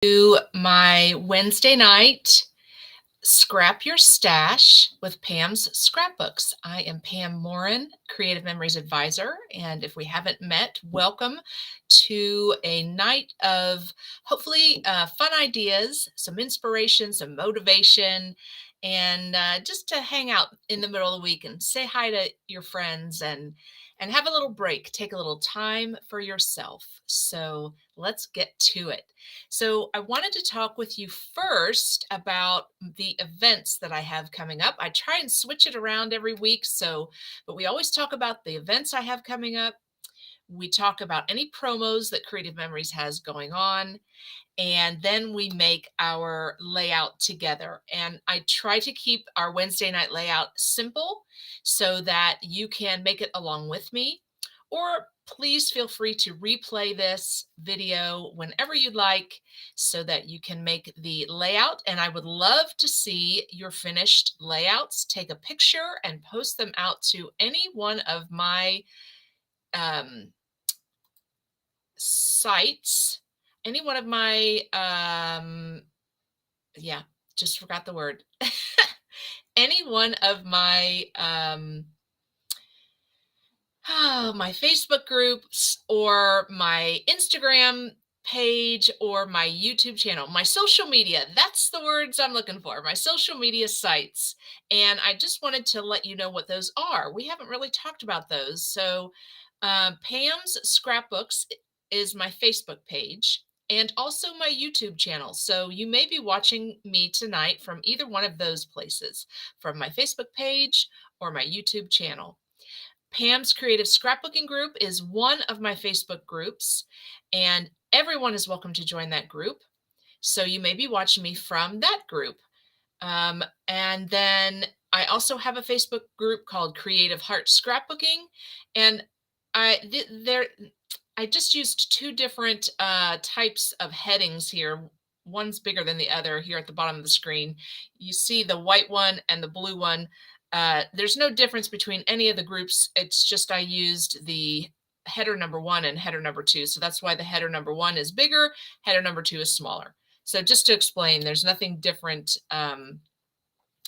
To my Wednesday night Scrap Your Stash with Pam's Scrapbooks. I am Pam Morin, Creative Memories Advisor, and if we haven't met, welcome to a night of hopefully fun ideas, some inspiration, some motivation, and just to hang out in the middle of the week and say hi to your friends and have a little break, take a little time for yourself. So let's get to it. So, I wanted to talk with you first about the events that I have coming up. I try and switch it around every week. But we always talk about the events I have coming up. We talk about any promos that Creative Memories has going on. And then we make our layout together. And I try to keep our Wednesday night layout simple so that you can make it along with me. Or please feel free to replay this video whenever you'd like so that you can make the layout. And I would love to see your finished layouts. Take a picture and post them out to any one of my sites, any one of my yeah, just forgot the word. Any one of my my Facebook groups or my Instagram page or my YouTube channel, my social media. That's the words I'm looking for, my social media sites. And I just wanted to let you know what those are. We haven't really talked about those. So, Pam's Scrapbooks is my Facebook page and also my YouTube channel. So, you may be watching me tonight from either one of those places, from my Facebook page or my YouTube channel. Pam's Creative Scrapbooking Group is one of my Facebook groups, and everyone is welcome to join that group. So you may be watching me from that group. And then I also have a Facebook group called Creative Heart Scrapbooking, and I just used two different types of headings here. One's bigger than the other here at the bottom of the screen. You see the white one and the blue one. There's no difference between any of the groups. It's just I used the header number 1 and header number 2. So that's why the header number 1 is bigger, header number 2 is smaller. So just to explain, there's nothing different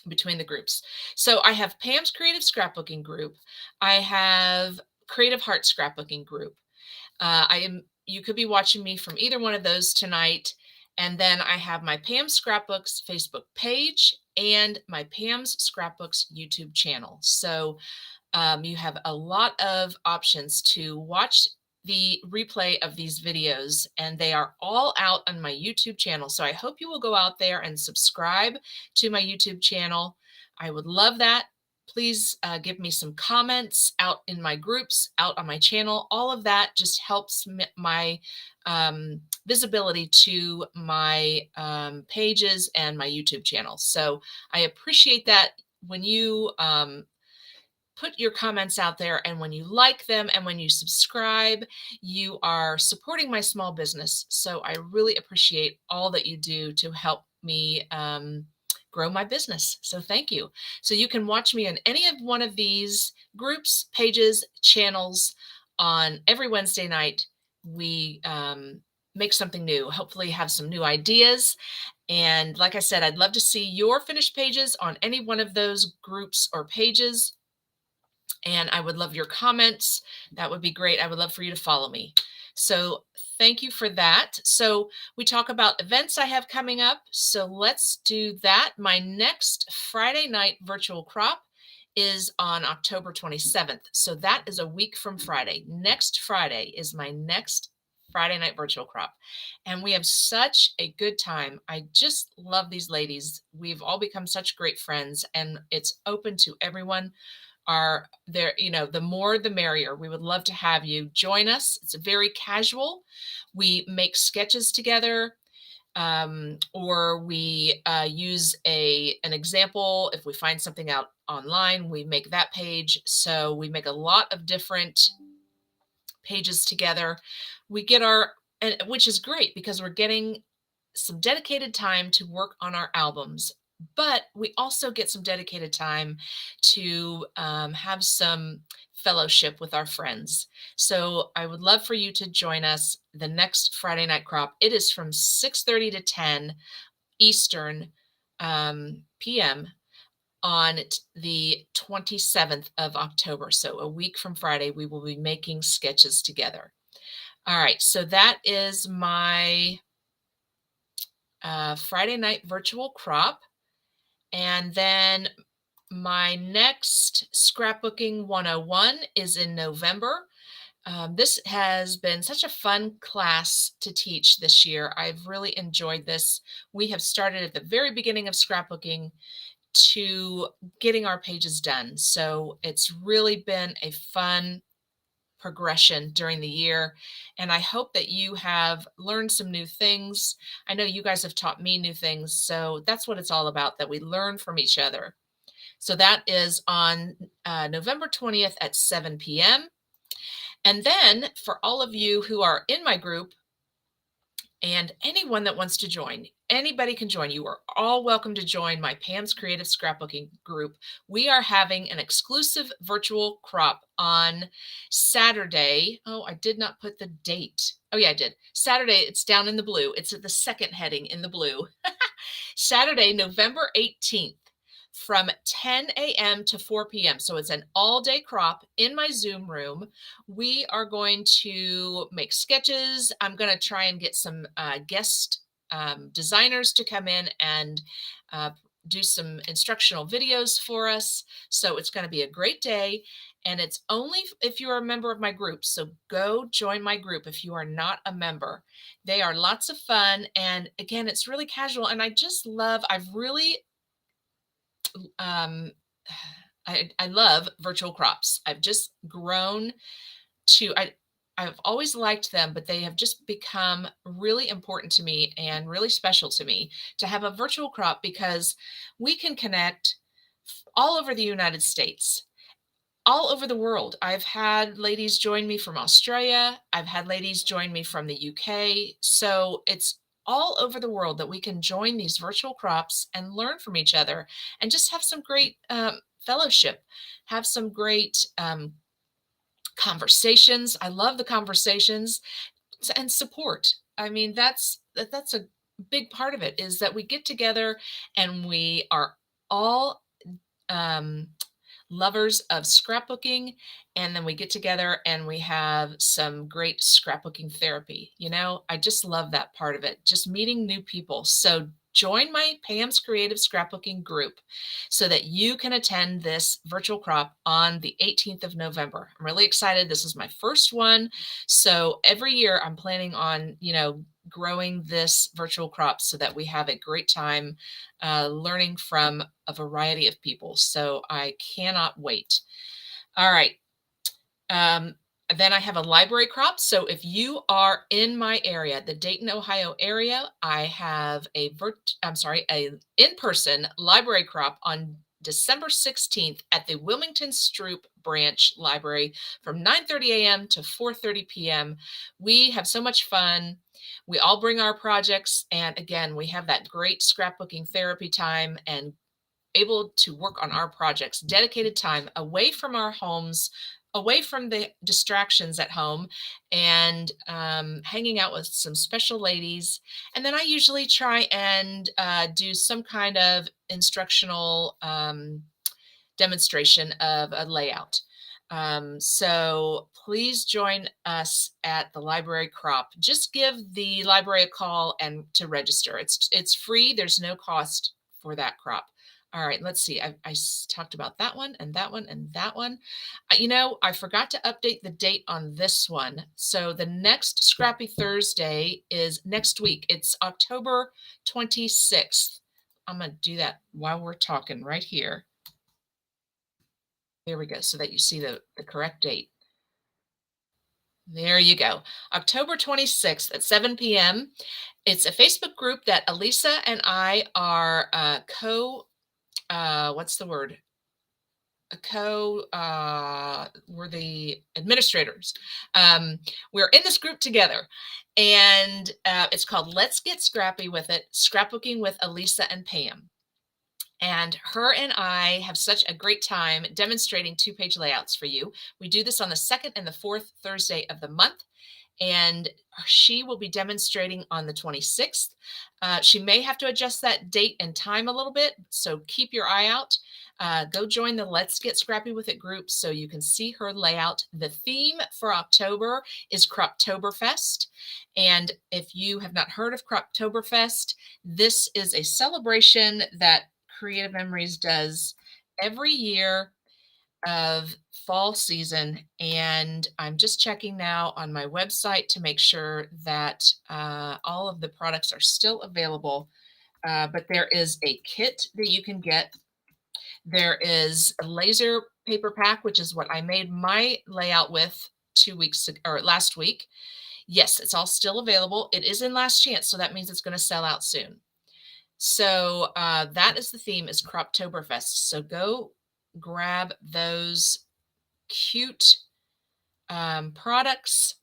between the groups. So I have Pam's Creative Scrapbooking Group. I have Creative Heart Scrapbooking Group. You could be watching me from either one of those tonight. And then I have my Pam's Scrapbooks Facebook page and my Pam's Scrapbooks YouTube channel. So you have a lot of options to watch the replay of these videos, and they are all out on my YouTube channel. So I hope you will go out there and subscribe to my YouTube channel. I would love that. Please give me some comments out in my groups, out on my channel. All of that just helps my visibility to my pages and my YouTube channel. So I appreciate that when you put your comments out there, and when you like them and when you subscribe, you are supporting my small business. So I really appreciate all that you do to help me grow my business. So thank you. So you can watch me in any of one of these groups, pages, channels on every Wednesday night. We make something new, hopefully have some new ideas. And like I said, I'd love to see your finished pages on any one of those groups or pages. And I would love your comments. That would be great. I would love for you to follow me. So thank you for that. So we talk about events I have coming up. So let's do that. My next Friday night virtual crop is on October 27th. So that is a week from Friday. Next Friday is my next Friday night virtual crop. And we have such a good time. I just love these ladies. We've all become such great friends, and it's open to everyone. Are there, the more the merrier. We would love to have you join us. It's very casual. We make sketches together, or we use an example. If we find something out online, we make that page. So we make a lot of different pages together. We get which is great because we're getting some dedicated time to work on our albums. but we also get some dedicated time to have some fellowship with our friends. So I would love for you to join us the next Friday night crop. It is from 6:30 to 10 Eastern p.m. on the 27th of October. So a week from Friday, we will be making sketches together. All right, so that is my Friday night virtual crop. And then my next Scrapbooking 101 is in November. This has been such a fun class to teach this year. I've really enjoyed this. We have started at the very beginning of scrapbooking to getting our pages done. So it's really been a fun progression during the year. And I hope that you have learned some new things. I know you guys have taught me new things. So that's what it's all about, that we learn from each other. So that is on November 20th at 7 p.m. And then for all of you who are in my group, and anyone that wants to join, anybody can join. You are all welcome to join my Pam's Creative Scrapbooking group. We are having an exclusive virtual crop on Saturday. Oh, I did not put the date. Oh, yeah, I did. Saturday, it's down in the blue. It's at the second heading in the blue. Saturday, November 18th from 10 a.m. to 4 p.m. So it's an all-day crop in my Zoom room. We are going to make sketches. I'm going to try and get some guest designers to come in and do some instructional videos for us. So it's going to be a great day. And it's only if you're a member of my group. So go join my group if you are not a member. They are lots of fun. And again, it's really casual. And I just love, I've really um, I love virtual crops. I've just grown to I've always liked them, but they have just become really important to me and really special to me to have a virtual crop because we can connect all over the United States, all over the world. I've had ladies join me from Australia. I've had ladies join me from the UK. So it's all over the world that we can join these virtual crops and learn from each other and just have some great fellowship, have some great conversations. I love the conversations and support. I mean, that's a big part of it is that we get together and we are all um, lovers of scrapbooking, and then we get together and we have some great scrapbooking therapy. You know, I just love that part of it, just meeting new people. So join my Pam's Creative Scrapbooking group so that you can attend this virtual crop on the 18th of November. I'm really excited. This is my first one. So every year I'm planning on, growing this virtual crop so that we have a great time learning from a variety of people. So I cannot wait. All right. Um, then I have a library crop. So if you are in my area, the Dayton, Ohio area, I have a in-person library crop on December 16th at the Wilmington Stroop Branch Library from 9:30 a.m. to 4:30 p.m. We have so much fun. We all bring our projects, and again, we have that great scrapbooking therapy time and able to work on our projects, dedicated time away from our homes, away from the distractions at home, and hanging out with some special ladies. And then I usually try and do some kind of instructional demonstration of a layout. So please join us at the library crop. Just give the library a call and to register. It's free. There's no cost for that crop. All right, let's see. I talked about that one and that one and that one. I forgot to update the date on this one. So the next Scrappy Thursday is next week. It's October 26th. I'm going to do that while we're talking right here. There we go, so that you see the correct date. There you go. October 26th at 7 p.m. It's a Facebook group that Elisa and I are what's the word? We're the administrators. We're in this group together, and it's called Let's Get Scrappy with It, Scrapbooking with Elisa and Pam. And her and I have such a great time demonstrating two-page layouts for you. We do this on the second and the fourth Thursday of the month, and she will be demonstrating on the 26th. She may have to adjust that date and time a little bit, so keep your eye out. Go join the Let's Get Scrappy With It group so you can see her layout. The theme for October is Croptoberfest. And if you have not heard of Croptoberfest, this is a celebration that Creative Memories does every year of fall season. And I'm just checking now on my website to make sure that all of the products are still available. But there is a kit that you can get. There is a laser paper pack, which is what I made my layout with 2 weeks ago, or last week. Yes, it's all still available. It is in last chance, so that means it's going to sell out soon. So that is the theme, is Croptoberfest. So go grab those cute products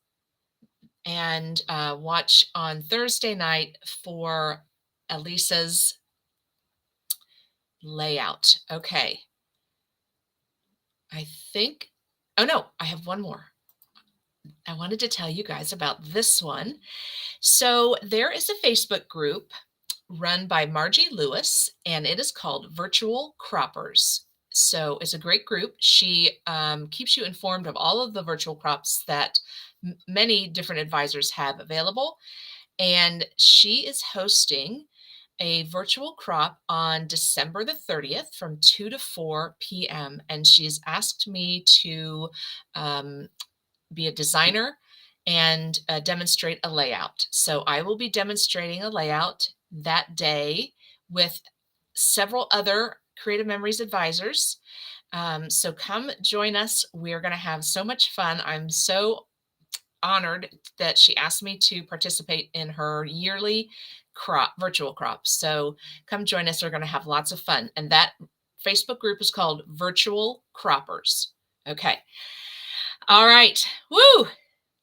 and watch on Thursday night for Elisa's layout. Okay. I think, oh no, I have one more. I wanted to tell you guys about this one. So there is a Facebook group run by Margie Lewis, and it is called Virtual Croppers. So it's a great group. She keeps you informed of all of the virtual crops that many different advisors have available. And she is hosting a virtual crop on December the 30th from 2 to 4 p.m. And she's asked me to be a designer and demonstrate a layout. So I will be demonstrating a layout that day with several other Creative Memories advisors. So come join us. We're going to have so much fun. I'm so honored that she asked me to participate in her yearly virtual crop. So come join us. We're going to have lots of fun. And that Facebook group is called Virtual Croppers. Okay. All right. Woo!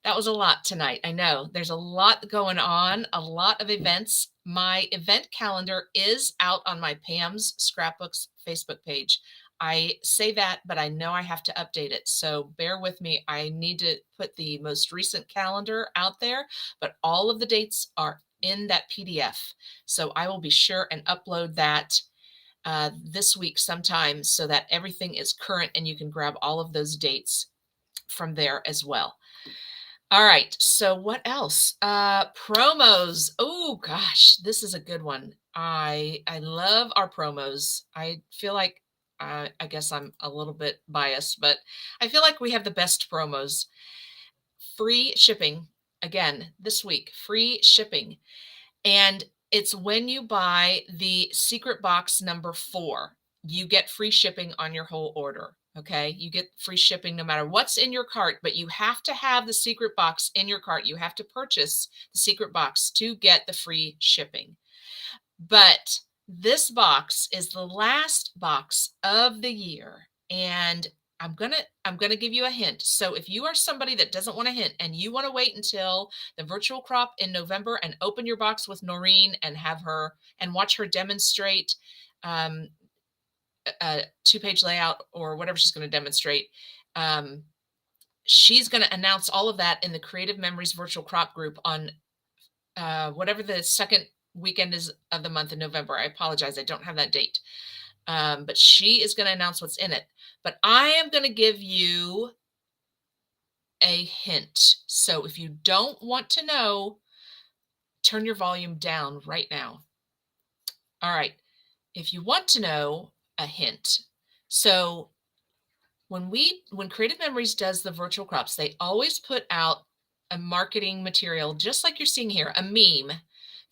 That was a lot tonight. I know there's a lot going on, a lot of events. My event calendar is out on my Pam's Scrapbooks Facebook page. I say that, but I know I have to update it. So bear with me. I need to put the most recent calendar out there, but all of the dates are in that PDF. So I will be sure and upload that this week sometime so that everything is current and you can grab all of those dates from there as well. All right. So what else? Promos. Oh gosh, this is a good one. I love our promos. I feel like I guess I'm a little bit biased, but I feel like we have the best promos. Free shipping. Again, this week, free shipping. And it's when you buy the secret box number 4, you get free shipping on your whole order. Okay. You get free shipping no matter what's in your cart, but you have to have the secret box in your cart. You have to purchase the secret box to get the free shipping. But this box is the last box of the year. And I'm gonna give you a hint. So if you are somebody that doesn't want a hint and you want to wait until the virtual crop in November and open your box with Noreen and have her and watch her demonstrate a two-page layout or whatever she's going to demonstrate, she's going to announce all of that in the Creative Memories virtual crop group on whatever the second weekend is of the month in November. I apologize, I don't have that date. But she is going to announce what's in it. But I am going to give you a hint. So if you don't want to know, turn your volume down right now. All right. If you want to know, a hint. So when Creative Memories does the virtual crops, they always put out a marketing material, just like you're seeing here, a meme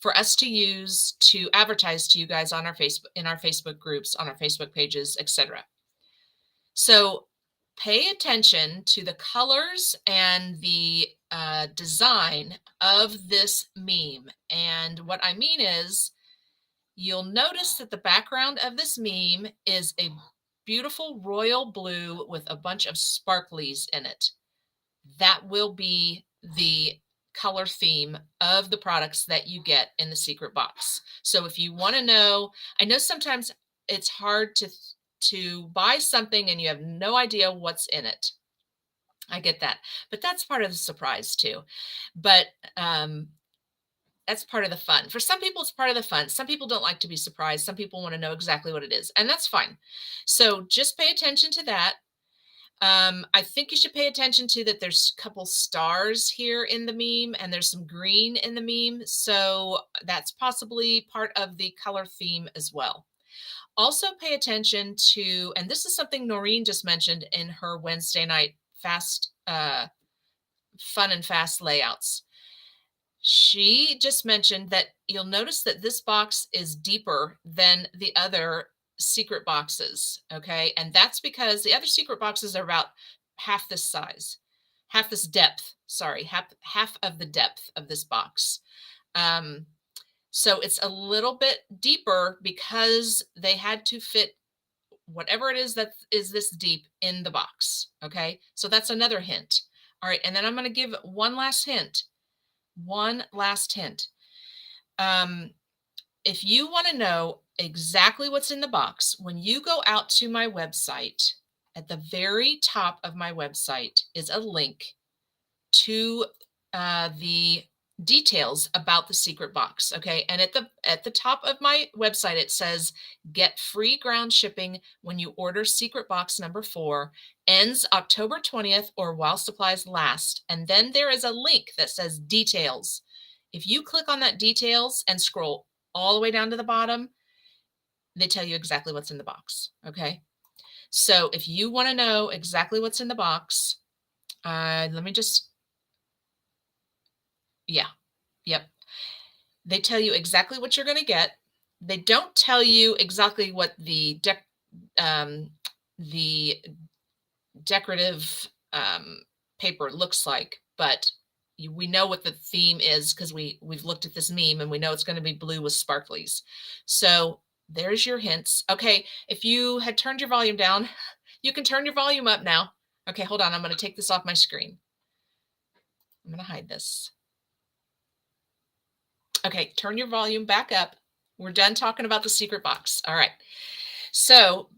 for us to use to advertise to you guys on our Facebook, in our Facebook groups, on our Facebook pages, etc. So pay attention to the colors and the design of this meme. And what I mean is, you'll notice that the background of this meme is a beautiful royal blue with a bunch of sparklies in it. That will be the color theme of the products that you get in the secret box. So if you want to know, I know sometimes it's hard to buy something and you have no idea what's in it. I get that. But that's part of the surprise too. But um that's part of the fun. For some people, it's part of the fun. Some people don't like to be surprised. Some people want to know exactly what it is, and that's fine. So just pay attention to that. I think you should pay attention to that. There's a couple stars here in the meme, and there's some green in the meme. So that's possibly part of the color theme as well. Also, pay attention to, and this is something Noreen just mentioned in her Wednesday night fast, fun and fast layouts. She just mentioned that you'll notice that this box is deeper than the other secret boxes, okay? And that's because the other secret boxes are about half this size, half this depth, sorry, half of the depth of this box. Um, so it's a little bit deeper because they had to fit whatever it is that is this deep in the box, okay? So that's another hint. All right, and then I'm going to give one last hint. One last hint. Um, if you want to know exactly what's in the box, when you go out to my website, at the very top of my website is a link to the details about the secret box. Okay, and at the top of my website it says get free ground shipping when you order secret box number 4, ends October 20th or while supplies last. And then there is a link that says details. If you click on that details and scroll all the way down to the bottom, they tell you exactly what's in the box. Okay, so if you want to know exactly what's in the box, let me just, yeah, yep. They tell you exactly what you're going to get. They don't tell you exactly what the decorative paper looks like, but we know what the theme is because we've looked at this meme and we know it's going to be blue with sparklies. So there's your hints. Okay, if you had turned your volume down, you can turn your volume up now. Okay, hold on. I'm going to take this off my screen. I'm going to hide this. Okay, turn your volume back up. We're done talking about the secret box. All right. So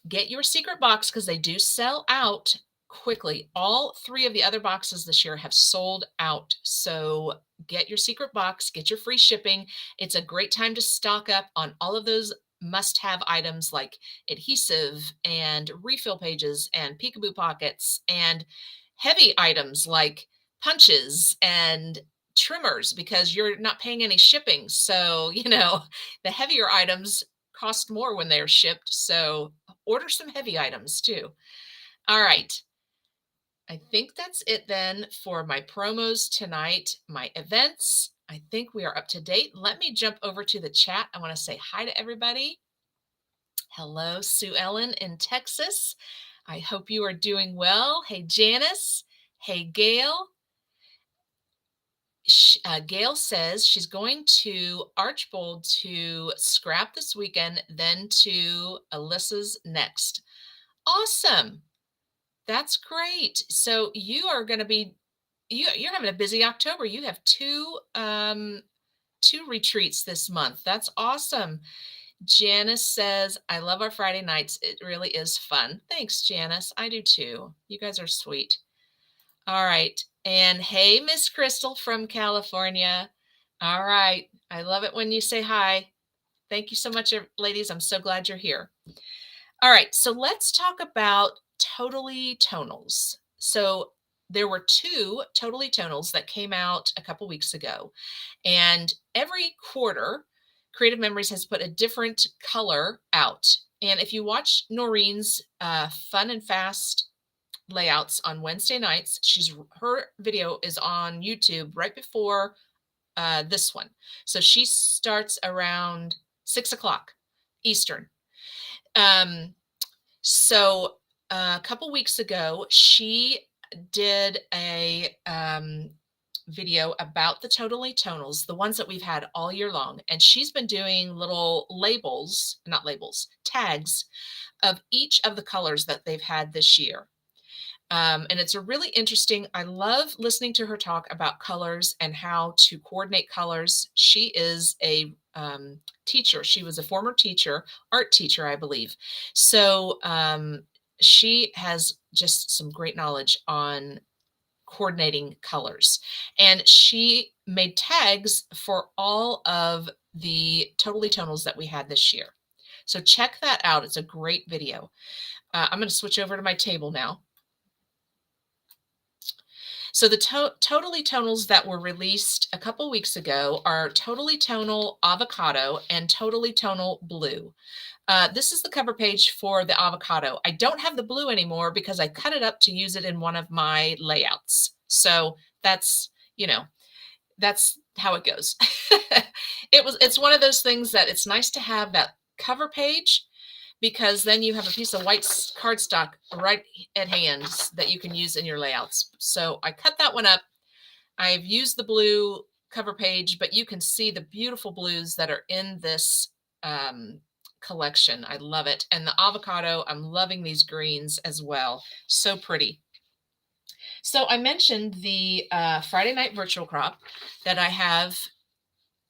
get your secret box because they do sell out quickly. All 3 of the other boxes this year have sold out. So get your secret box, get your free shipping. It's a great time to stock up on all of those must-have items like adhesive and refill pages and peekaboo pockets and heavy items like punches and trimmers because you're not paying any shipping. So, the heavier items cost more when they're shipped. So order some heavy items too. All right. I think that's it then for my promos tonight, my events. I think we are up to date. Let me jump over to the chat. I want to say hi to everybody. Hello, Sue Ellen in Texas. I hope you are doing well. Hey, Janice. Hey, Gail. Gail says she's going to Archbold to scrap this weekend, then to Alyssa's next. Awesome. That's great. So you are going to be, you're having a busy October. You have two retreats this month. That's awesome. Janice says, I love our Friday nights. It really is fun. Thanks, Janice. I do too. You guys are sweet. All right. And hey, Miss Crystal from California. All right. I love it when you say hi. Thank you so much, ladies. I'm so glad you're here. All right. So let's talk about Totally Tonals. So there were 2 Totally Tonals that came out a couple weeks ago. And every quarter, Creative Memories has put a different color out. And if you watch Noreen's Fun and Fast layouts on Wednesday nights, her video is on YouTube right before this one. So she starts around 6 o'clock Eastern. So a couple weeks ago, she did a video about the Totally Tonals, the ones that we've had all year long. And she's been doing little tags of each of the colors that they've had this year. And it's a really interesting, I love listening to her talk about colors and how to coordinate colors. She is a teacher. She was a former teacher, art teacher, I believe. So she has just some great knowledge on coordinating colors. And she made tags for all of the Totally Tonals that we had this year. So check that out. It's a great video. I'm going to switch over to my table now. So the Totally Tonals that were released a couple weeks ago are Totally Tonal Avocado and Totally Tonal Blue. This is the cover page for the Avocado. I don't have the blue anymore because I cut it up to use it in one of my layouts. So that's, you know, that's how it goes. It's one of those things that it's nice to have that cover page, because then you have a piece of white cardstock right at hand that you can use in your layouts. So I cut that one up. I've used the blue cover page, but you can see the beautiful blues that are in this collection. I love it. And the Avocado, I'm loving these greens as well. So pretty. So I mentioned the Friday night virtual crop that I have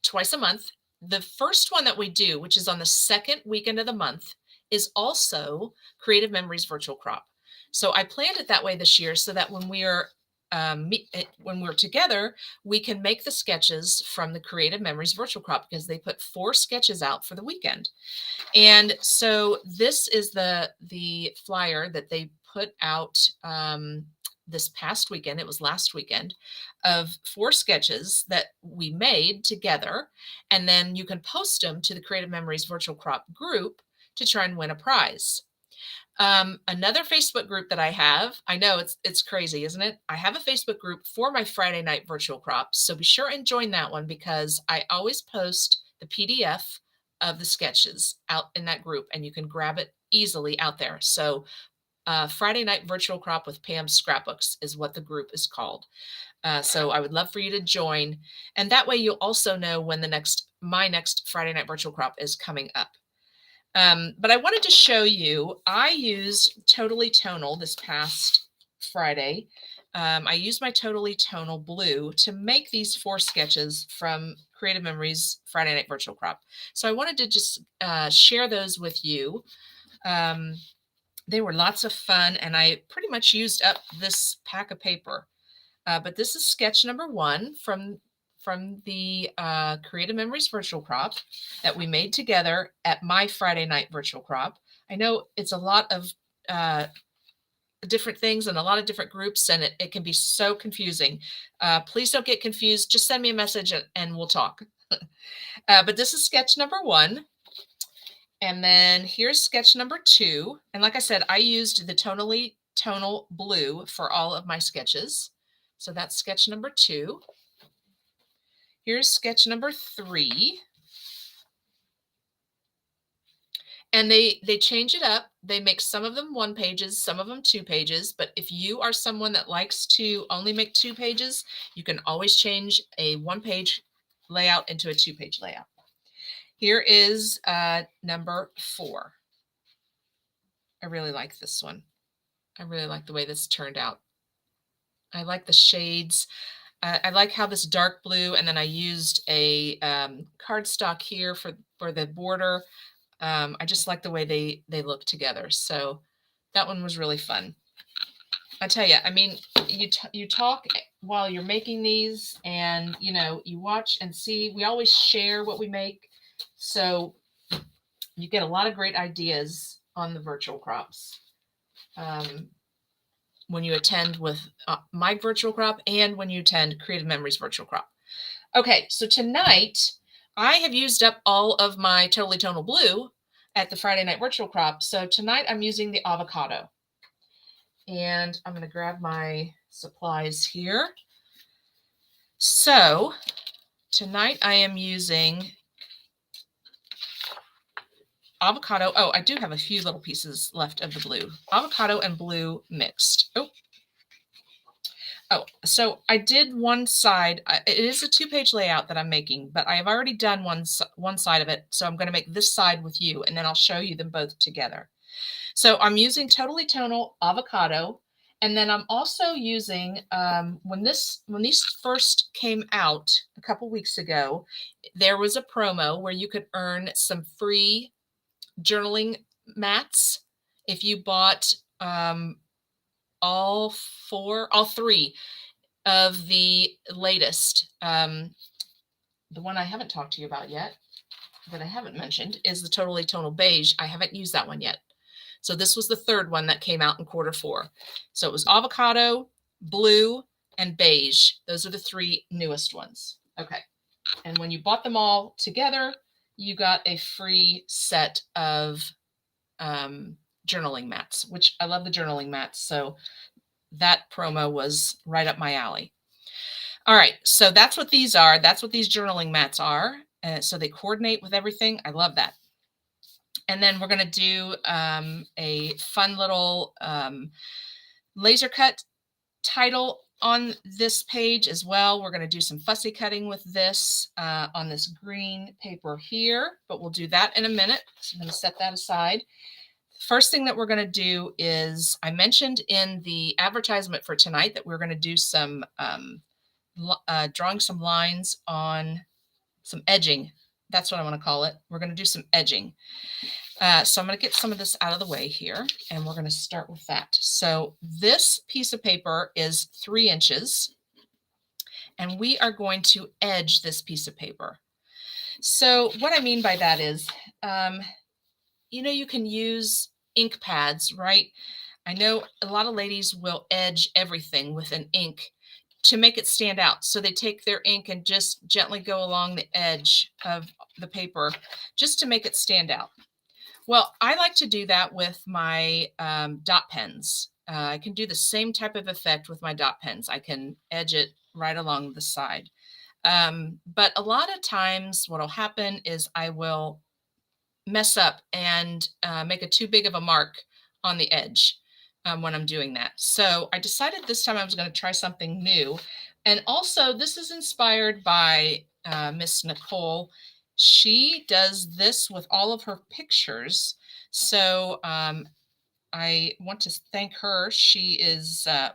twice a month. The first one that we do, which is on the second weekend of the month, is also Creative Memories virtual crop. So I planned it that way this year so that when we're together, we can make the sketches from the Creative Memories virtual crop, because they put 4 sketches out for the weekend. And so this is the flyer that they put out this past weekend. It was last weekend, of 4 sketches that we made together. And then you can post them to the Creative Memories virtual crop group to try and win a prize. Another Facebook group that I have, I know it's crazy, isn't it? I have a Facebook group for my Friday night virtual crop. So be sure and join that one, because I always post the PDF of the sketches out in that group, and you can grab it easily out there. So Friday night virtual crop with Pam's Scrapbooks is what the group is called. So I would love for you to join. And that way you'll also know when my next Friday night virtual crop is coming up. But I wanted to show you, I used Totally Tonal this past Friday. I used my Totally Tonal Blue to make these 4 sketches from Creative Memories Friday Night Virtual Crop. So I wanted to just share those with you. They were lots of fun, and I pretty much used up this pack of paper. But this is sketch number 1 from the Creative Memories virtual crop that we made together at my Friday night virtual crop. I know it's a lot of different things and a lot of different groups, and it can be so confusing. Please don't get confused. Just send me a message and we'll talk. But this is sketch number 1. And then here's sketch number 2. And like I said, I used the Tonal Blue for all of my sketches. So that's sketch number 2. Here's sketch number 3. And they change it up. They make some of them 1 pages, some of them 2 pages. But if you are someone that likes to only make 2 pages, you can always change a 1-page layout into a 2-page layout. Here is number 4. I really like this one. I really like the way this turned out. I like the shades. I like how this dark blue, and then I used a cardstock here for the border. I just like the way they look together. So that one was really fun. I tell you, I mean, you talk while you're making these, and you watch and see. We always share what we make, so you get a lot of great ideas on the virtual crops when you attend with my virtual crop and when you attend Creative Memories virtual crop. Okay, so tonight I have used up all of my Totally Tonal Blue at the Friday night virtual crop. So tonight I'm using the Avocado. And I'm going to grab my supplies here. So tonight I am using Avocado. Oh, I do have a few little pieces left of the blue. Avocado and blue mixed. Oh, so I did one side. It is a 2-page layout that I'm making, but I have already done one side of it. So I'm going to make this side with you, and then I'll show you them both together. So I'm using Totally Tonal Avocado, And then I'm also using, when these first came out a couple weeks ago, there was a promo where you could earn some free journaling mats if you bought all three of the latest. The one I haven't talked to you about yet, that I haven't mentioned, is the Totally Tonal Beige. I haven't used that one yet. So this was the third one that came out in Q4. So it was Avocado, Blue, and Beige. Those are the three newest ones. Okay. And when you bought them all together, you got a free set of journaling mats, which I love the journaling mats. So that promo was right up my alley. All right. So that's what these are. That's what these journaling mats are. So they coordinate with everything. I love that. And then we're going to do a fun little laser cut title on this page as well. We're going to do some fussy cutting with this on this green paper here, but we'll do that in a minute. So I'm going to set that aside. First thing that we're going to do is, I mentioned in the advertisement for tonight that we're going to do some drawing some lines on some edging. That's what I want to call it. We're going to do some edging. So I'm going to get some of this out of the way here, and we're going to start with that. So this piece of paper is 3 inches, and we are going to edge this piece of paper. So what I mean by that is, you can use ink pads, right? I know a lot of ladies will edge everything with an ink to make it stand out. So they take their ink and just gently go along the edge of the paper just to make it stand out. Well, I like to do that with my dot pens. I can do the same type of effect with my dot pens. I can edge it right along the side. But a lot of times what will happen is I will mess up and make a too big of a mark on the edge when I'm doing that. So I decided this time I was going to try something new. And also this is inspired by Miss Nicole. She does this with all of her pictures. So I want to thank her. She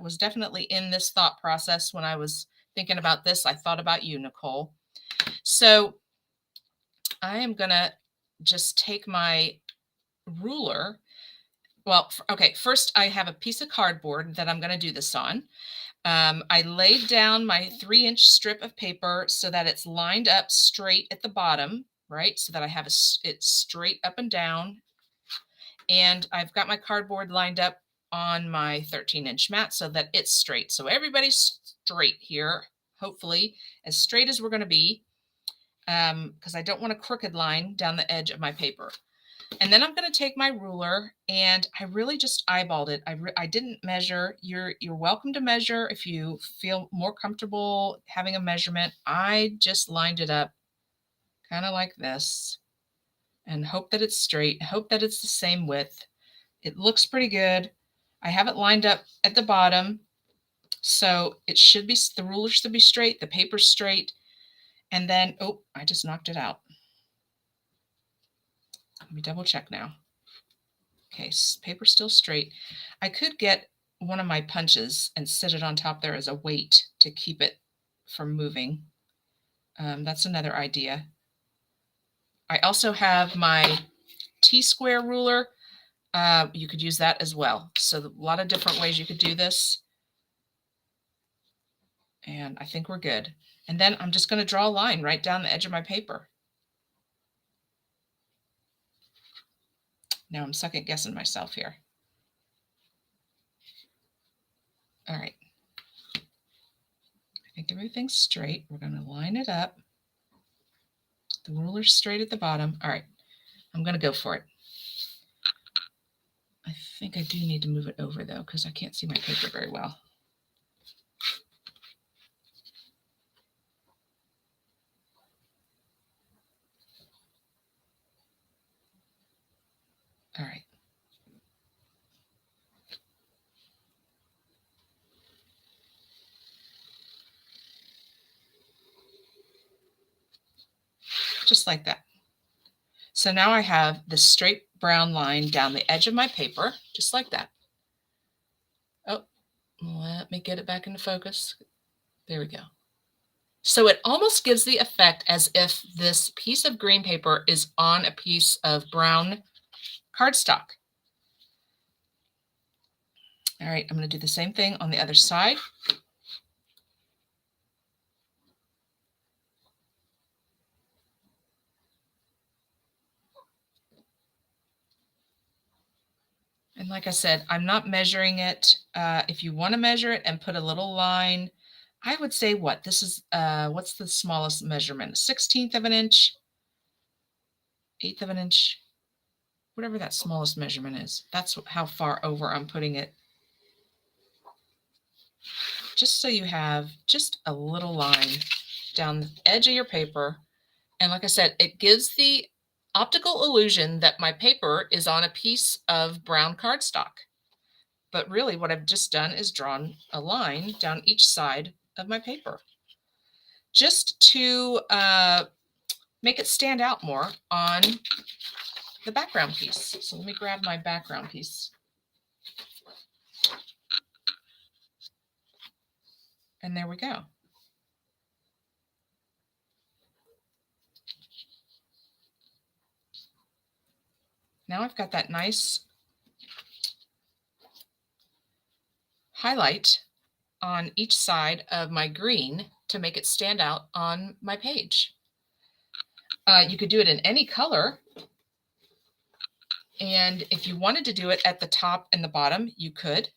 was definitely in this thought process when I was thinking about this. I thought about you, Nicole. So I am going to just take my ruler. Well, okay, first I have a piece of cardboard that I'm going to do this on. I laid down my 3-inch strip of paper so that it's lined up straight at the bottom, right? So that I have it straight up and down. And I've got my cardboard lined up on my 13-inch mat so that it's straight. So everybody's straight here, hopefully as straight as we're going to be, because I don't want a crooked line down the edge of my paper. And then I'm going to take my ruler, and I really just eyeballed it. I didn't measure. You're welcome to measure if you feel more comfortable having a measurement. I just lined it up kind of like this and hope that it's straight. Hope that it's the same width. It looks pretty good. I have it lined up at the bottom, so it should be, the ruler should be straight, the paper's straight. And then, oh, I just knocked it out. Let me double check now. Okay, paper's still straight. I could get one of my punches and sit it on top there as a weight to keep it from moving. That's another idea. I also have my T-square ruler. You could use that as well. So a lot of different ways you could do this. And I think we're good. And then I'm just going to draw a line right down the edge of my paper. Now I'm second guessing myself here. All right. I think everything's straight. We're going to line it up. The ruler's straight at the bottom. All right. I'm going to go for it. I think I do need to move it over though, because I can't see my paper very well. All right. Just like that. So now I have the straight brown line down the edge of my paper, just like that. Oh, Let me get it back into focus. There we go. So it almost gives the effect as if this piece of green paper is on a piece of brown cardstock. All right, I'm going to do the same thing on the other side. And like I said, I'm not measuring it. If you want to measure it and put a little line, I would say what? This is, what's the smallest measurement? 1/16 of an inch, 1/8 of an inch, whatever that smallest measurement is. That's how far over I'm putting it. Just so you have just a little line down the edge of your paper. And like I said, it gives the optical illusion that my paper is on a piece of brown cardstock. But really what I've just done is drawn a line down each side of my paper just to make it stand out more on the background piece. So let me grab my background piece. And there we go. Now I've got that nice highlight on each side of my green to make it stand out on my page. You could do it in any color. And if you wanted to do it at the top and the bottom, you could.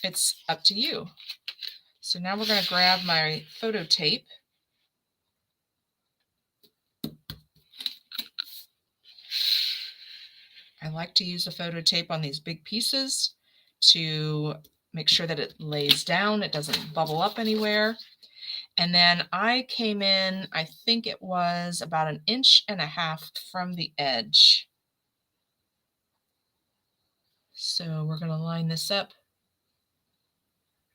It's up to you. So now we're going to grab my photo tape. I like to use a photo tape on these big pieces to make sure that it lays down, it doesn't bubble up anywhere. And then I came in, I think it was about 1.5 inches from the edge. So we're going to line this up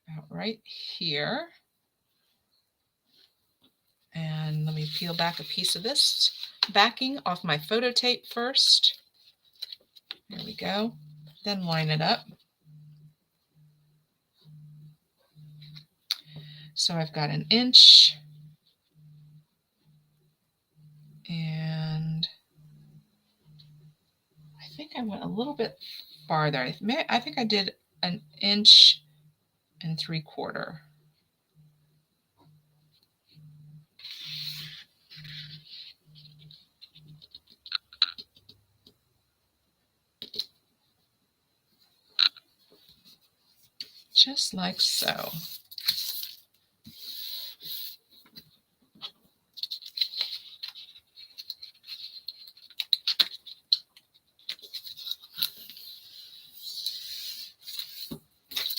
about right here. And let me peel back a piece of this backing off my photo tape first. There we go. Then line it up. So I've got 1 inch. And I think I went a little bit farther. I think I did 1 inch and 3/4. Just like so.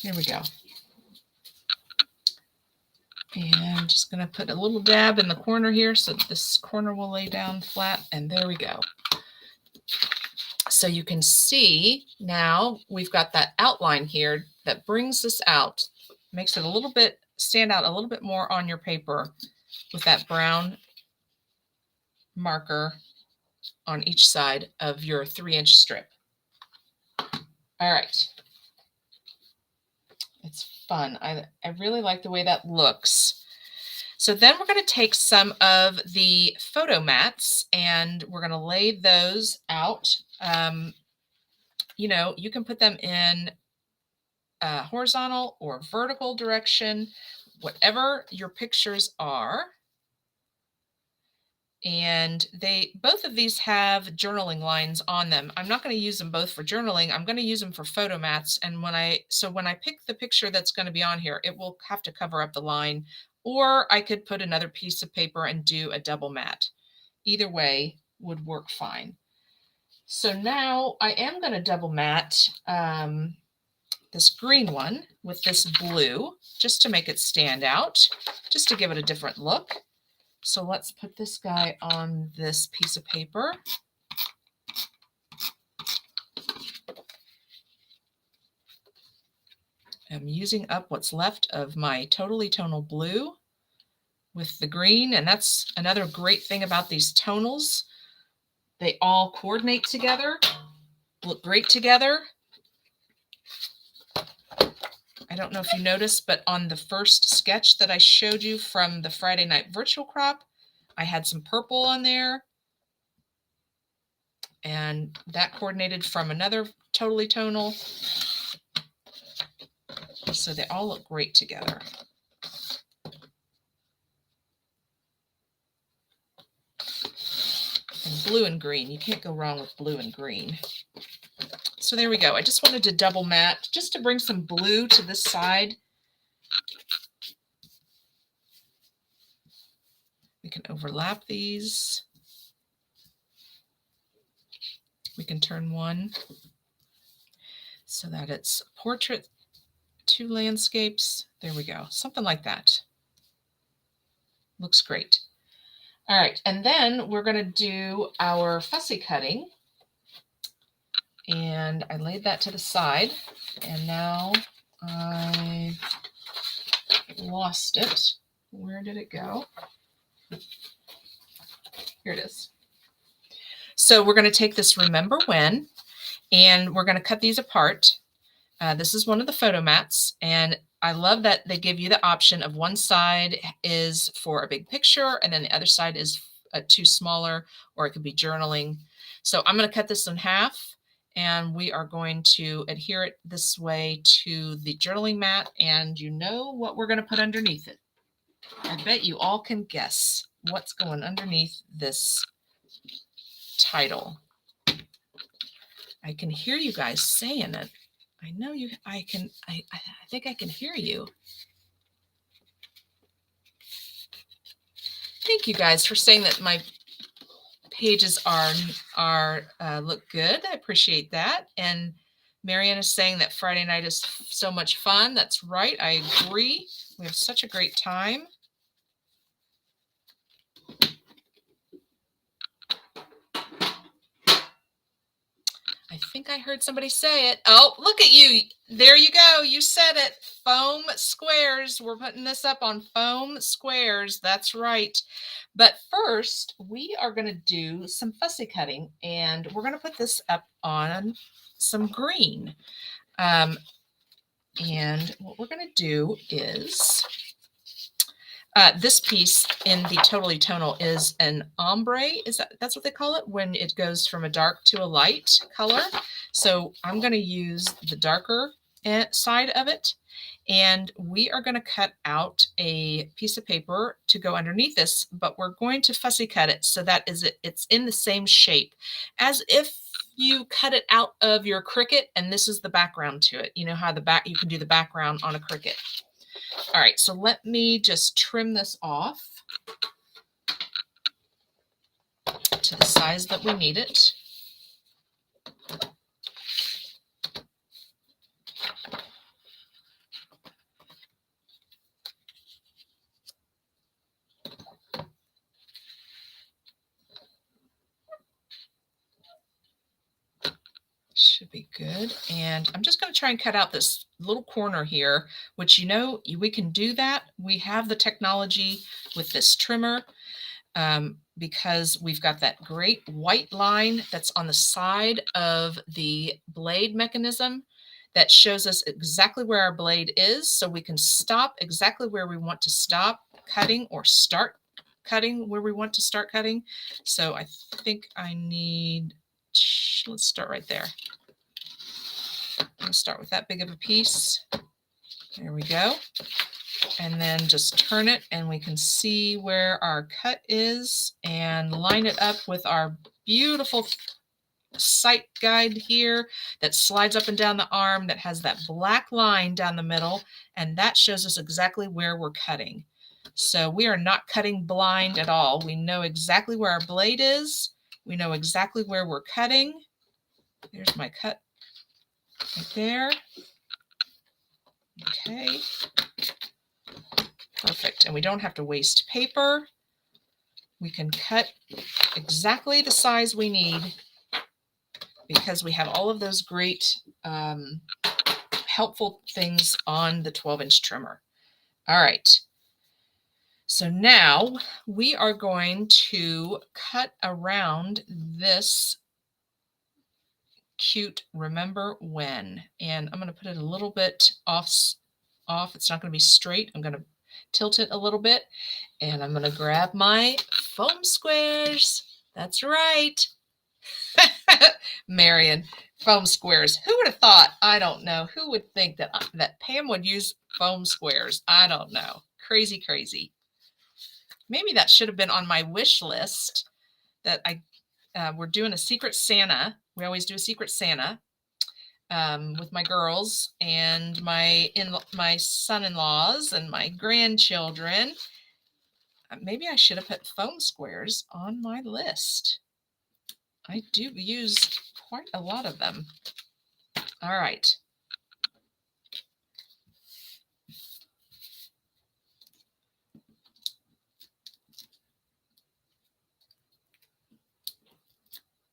Here we go. And I'm just going to put a little dab in the corner here so this corner will lay down flat. And there we go. So you can see now we've got that outline here that brings this out, makes it a little bit stand out a little bit more on your paper with that brown marker on each side of your 3-inch strip. All right. It's fun. I really like the way that looks. So then we're going to take some of the photo mats and we're going to lay those out. You know, you can put them in horizontal or vertical direction, whatever your pictures are. And both of these have journaling lines on them. I'm not going to use them both for journaling. I'm going to use them for photo mats. And when I pick the picture that's going to be on here, it will have to cover up the line, or I could put another piece of paper and do a double mat. Either way would work fine. So now I am going to double mat this green one with this blue, just to make it stand out, just to give it a different look. So let's put this guy on this piece of paper. I'm using up what's left of my Totally Tonal blue with the green, and that's another great thing about these tonals. They all coordinate together, look great together. I don't know if you noticed, but on the first sketch that I showed you from the Friday night virtual crop, I had some purple on there. And that coordinated from another Totally Tonal. So they all look great together. And blue and green. You can't go wrong with blue and green. So there we go. I just wanted to double mat just to bring some blue to this side. We can overlap these. We can turn one so that it's a portrait, 2 landscapes. There we go. Something like that. Looks great. All right, and then we're going to do our fussy cutting. And I laid that to the side, and now I lost it. Where did it go? Here it is. So we're going to take this Remember When, and we're going to cut these apart. This is one of the photo mats, and I love that they give you the option of one side is for a big picture, and then the other side is 2 smaller, or it could be journaling. So I'm going to cut this in half, and we are going to adhere it this way to the journaling mat, and you know what we're going to put underneath it. I bet you all can guess what's going underneath this title. I can hear you guys saying it. I know you, I think I can hear you. Thank you guys for saying that my pages are look good. I appreciate that. And Marianne is saying that Friday night is so much fun. That's right. I agree. We have such a great time. I think I heard somebody say it. Oh, look at you. There you go. You said it. Foam squares. We're putting this up on foam squares. That's right. But first, we are going to do some fussy cutting, and we're going to put this up on some green. And what we're going to do is this piece in the Totally Tonal is an ombre. That's what they call it when it goes from a dark to a light color. So I'm going to use the darker side of it, and we are going to cut out a piece of paper to go underneath this, but we're going to fussy cut it so that it's in the same shape as if you cut it out of your Cricut, and this is the background to it. You know how you can do the background on a Cricut. All right, so let me just trim this off to the size that we need it. Should be good. And I'm just going to try and cut out this little corner here, which, you know, we can do that. We have the technology with this trimmer because we've got that great white line that's on the side of the blade mechanism that shows us exactly where our blade is. So we can stop exactly where we want to stop cutting or start cutting where we want to start cutting. So I think I need, let's start right there. I'm going to start with that big of a piece. There we go. And then just turn it, and we can see where our cut is and line it up with our beautiful sight guide here that slides up and down the arm that has that black line down the middle, and that shows us exactly where we're cutting. So we are not cutting blind at all. We know exactly where our blade is. We know exactly where we're cutting. There's my cut right there. Okay. Perfect. And we don't have to waste paper. We can cut exactly the size we need because we have all of those great helpful things on the 12-inch trimmer. All right. So now we are going to cut around this cute Remember When, and I'm going to put it a little bit off off. It's not going to be straight. I'm going to tilt it a little bit, and I'm going to grab my foam squares. That's right. Marion, foam squares. Who would have thought? I don't know. Who would think that Pam would use foam squares? I don't know. Crazy, crazy. Maybe that should have been on my wish list. That we're doing a Secret Santa. We always do a Secret Santa with my girls and my son-in-laws and my grandchildren. Maybe I should have put foam squares on my list. I do use quite a lot of them. All right.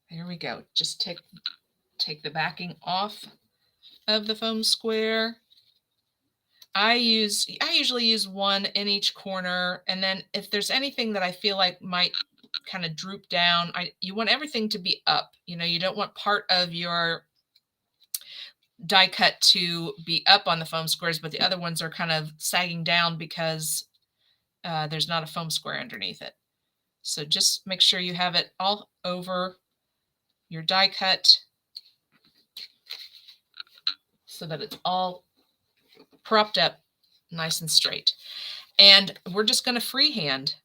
There we go. Just take the backing off of the foam square. I usually use one in each corner, and then if there's anything that I feel like might kind of droop down, you want everything to be up. You know, you don't want part of your die cut to be up on the foam squares, but the other ones are kind of sagging down because there's not a foam square underneath it. So just make sure you have it all over your die cut so that it's all propped up nice and straight. And we're just going to freehand.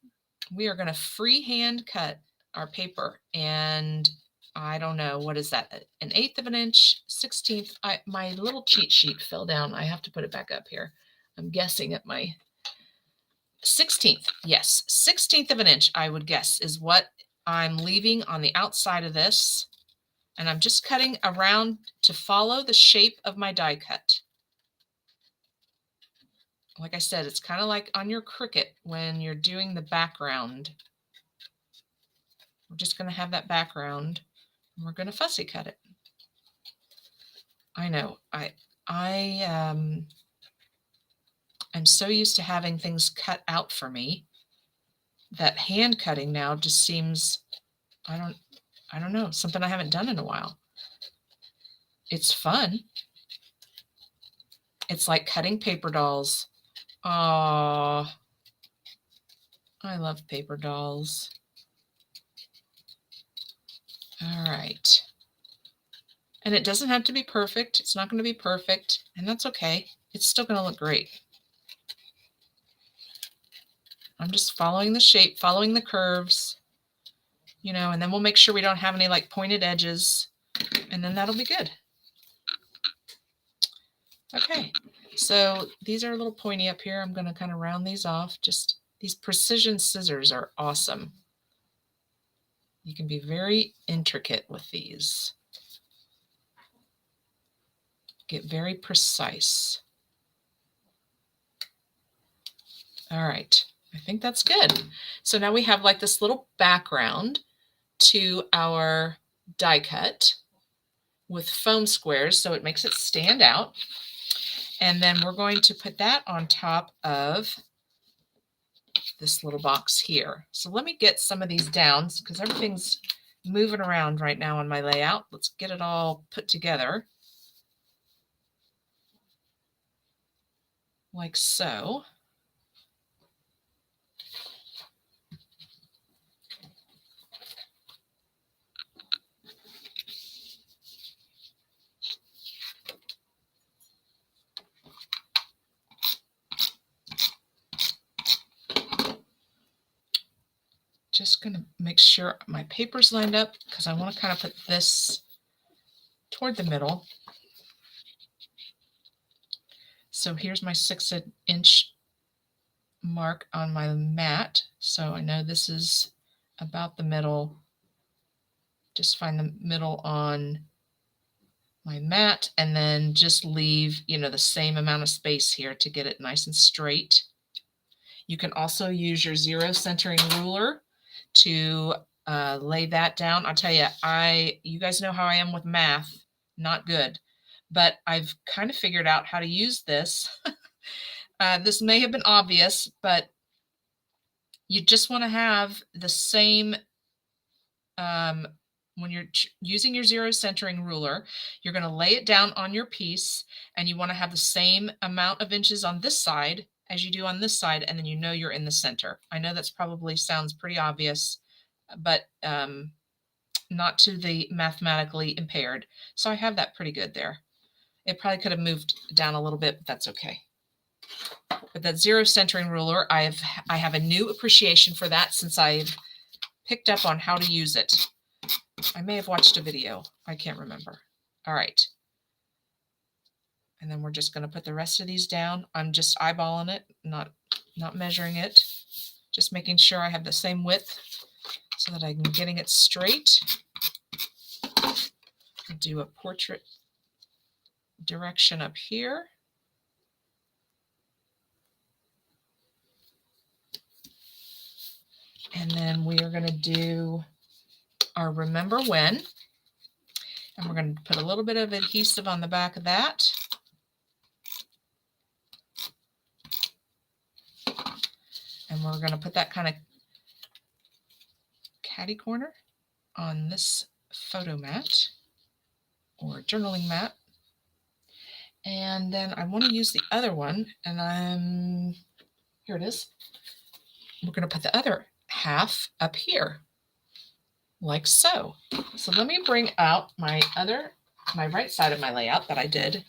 We are going to freehand cut our paper. And I don't know, what is that? 1/8 of an inch, 16th. My little cheat sheet fell down. I have to put it back up here. I'm guessing at my 16th. Yes, 16th of an inch, I would guess, is what I'm leaving on the outside of this. And I'm just cutting around to follow the shape of my die cut. Like I said, it's kind of like on your Cricut when you're doing the background. We're just going to have that background, and we're going to fussy cut it. I know. I'm so used to having things cut out for me that hand cutting now just seems, I don't know, something I haven't done in a while. It's fun. It's like cutting paper dolls. Oh, I love paper dolls. All right. And it doesn't have to be perfect. It's not going to be perfect, and that's okay. It's still going to look great. I'm just following the shape, following the curves, you know, and then we'll make sure we don't have any like pointed edges, and then that'll be good. Okay, so these are a little pointy up here. I'm going to kind of round these off. Just these precision scissors are awesome. You can be very intricate with these. Get very precise. All right, I think that's good. So now we have like this little background to our die cut with foam squares, so it makes it stand out. And then we're going to put that on top of this little box here. So let me get some of these down because everything's moving around right now on my layout. Let's get it all put together. Like so. Just going to make sure my paper's lined up because I want to kind of put this toward the middle. So here's my 6" mark on my mat. So I know this is about the middle. Just find the middle on my mat and then just leave, you know, the same amount of space here to get it nice and straight. You can also use your 0 centering ruler to lay that down. I'll tell you, you guys know how I am with math, not good, but I've kind of figured out how to use this. This may have been obvious, but you just want to have the same when you're using your zero centering ruler, you're going to lay it down on your piece, and you want to have the same amount of inches on this side as you do on this side, and then you know you're in the center. I know that's probably sounds pretty obvious, but not to the mathematically impaired. So I have that pretty good there. It probably could have moved down a little bit, but that's okay. But that zero centering ruler, I have a new appreciation for that since I've picked up on how to use it. I may have watched a video. I can't remember. All right. And then we're just going to put the rest of these down. I'm just eyeballing it, not measuring it, just making sure I have the same width so that I'm getting it straight. I'll do a portrait direction up here. And then we are going to do our remember when. And we're going to put a little bit of adhesive on the back of that. And we're going to put that kind of catty corner on this photo mat or journaling mat. And then I want to use the other one, and here it is. We're going to put the other half up here, like so. So let me bring out my right side of my layout that I did.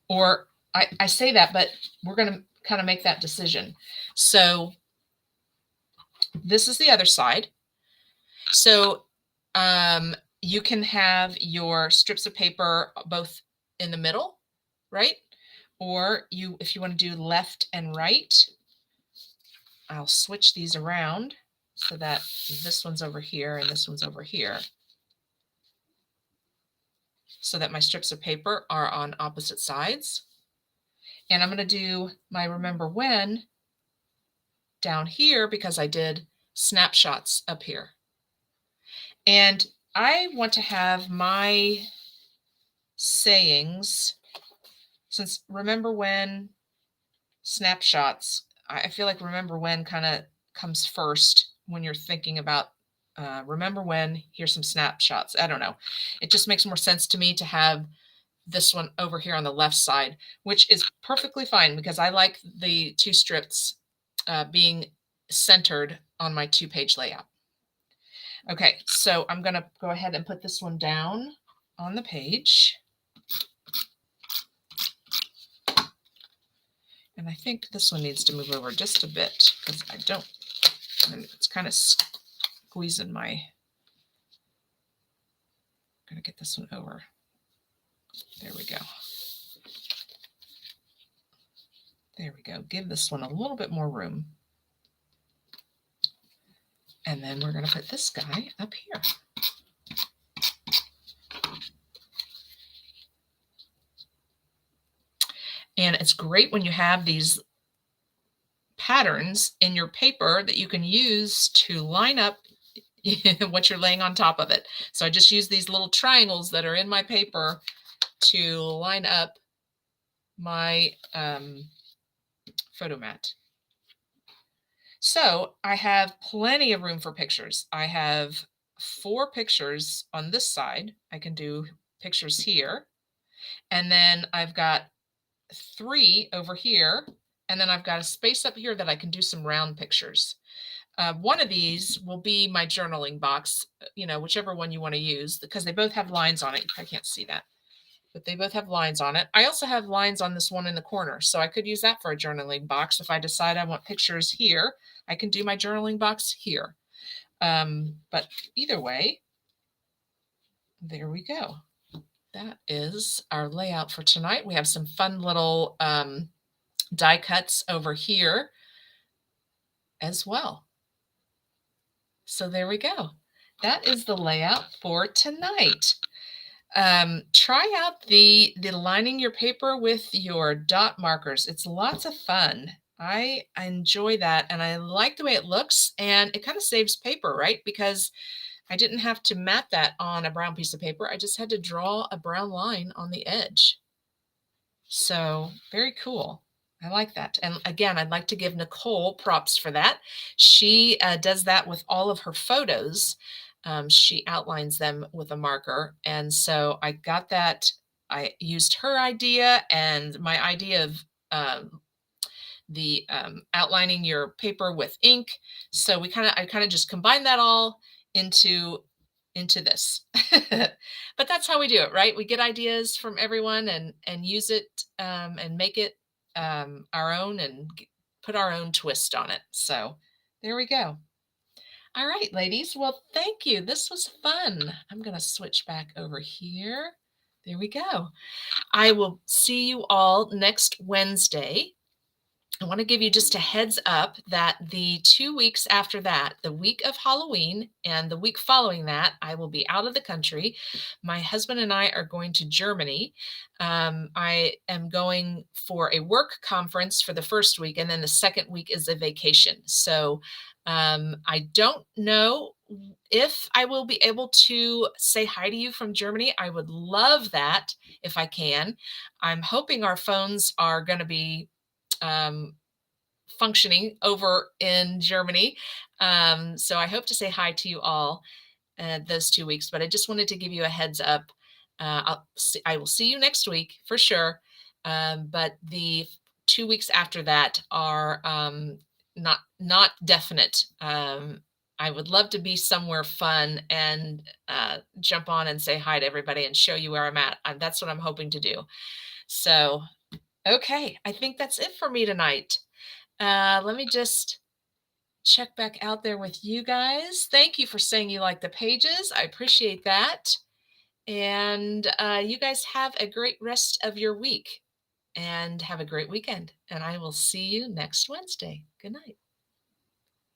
Or I say that, but we're going to kind of make that decision. So this is the other side. So you can have your strips of paper both in the middle, right? Or if you want to do left and right, I'll switch these around so that this one's over here and this one's over here, so that my strips of paper are on opposite sides. And I'm going to do my remember when down here because I did snapshots up here. And I want to have my sayings, since remember when, snapshots, I feel like remember when kind of comes first when you're thinking about remember when, here's some snapshots. I don't know. It just makes more sense to me to have this one over here on the left side, which is perfectly fine because I like the two strips being centered on my 2-page layout. Okay, so I'm going to go ahead and put this one down on the page. And I think this one needs to move over just a bit because it's kind of squeezing my, I'm going to get this one over. There we go. There we go. Give this one a little bit more room. And then we're going to put this guy up here. And it's great when you have these patterns in your paper that you can use to line up what you're laying on top of it. So I just use these little triangles that are in my paper to line up my photo mat. So I have plenty of room for pictures. I have 4 pictures on this side. I can do pictures here. And then I've got 3 over here. And then I've got a space up here that I can do some round pictures. One of these will be my journaling box, whichever one you want to use, because they both have lines on it. You probably can't see that, but they both have lines on it. I also have lines on this one in the corner, so I could use that for a journaling box. If I decide I want pictures here, I can do my journaling box here. But either way, there we go. That is our layout for tonight. We have some fun little die cuts over here as well. So there we go. That is the layout for tonight. Try out the lining your paper with your dot markers. It's lots of fun. I enjoy that, and I like the way it looks, and it kind of saves paper, right? Because I didn't have to mat that on a brown piece of paper. I just had to draw a brown line on the edge. So very cool. I like that. And again, I'd like to give Nicole props for that. She does that with all of her photos. She outlines them with a marker. And so I got that. I used her idea and my idea of the outlining your paper with ink. So I kind of just combined that all into this. But that's how we do it, right? We get ideas from everyone and use it and make it our own and put our own twist on it. So there we go. All right, ladies. Well, thank you. This was fun. I'm going to switch back over here. There we go. I will see you all next Wednesday. I want to give you just a heads up that the 2 weeks after that, the week of Halloween and the week following that, I will be out of the country. My husband and I are going to Germany. I am going for a work conference for the first week, and then the second week is a vacation. So I don't know if I will be able to say hi to you from Germany. I would love that if I can. I'm hoping our phones are going to be um, functioning over in Germany. So I hope to say hi to you all those 2 weeks, but I just wanted to give you a heads up. I will see you next week for sure. But the 2 weeks after that are not definite. I would love to be somewhere fun and jump on and say hi to everybody and show you where I'm at. That's what I'm hoping to do. So, okay, I think that's it for me tonight. Let me just check back out there with you guys. Thank you for saying you like the pages. I appreciate that. And you guys have a great rest of your week and have a great weekend. And I will see you next Wednesday. Good night.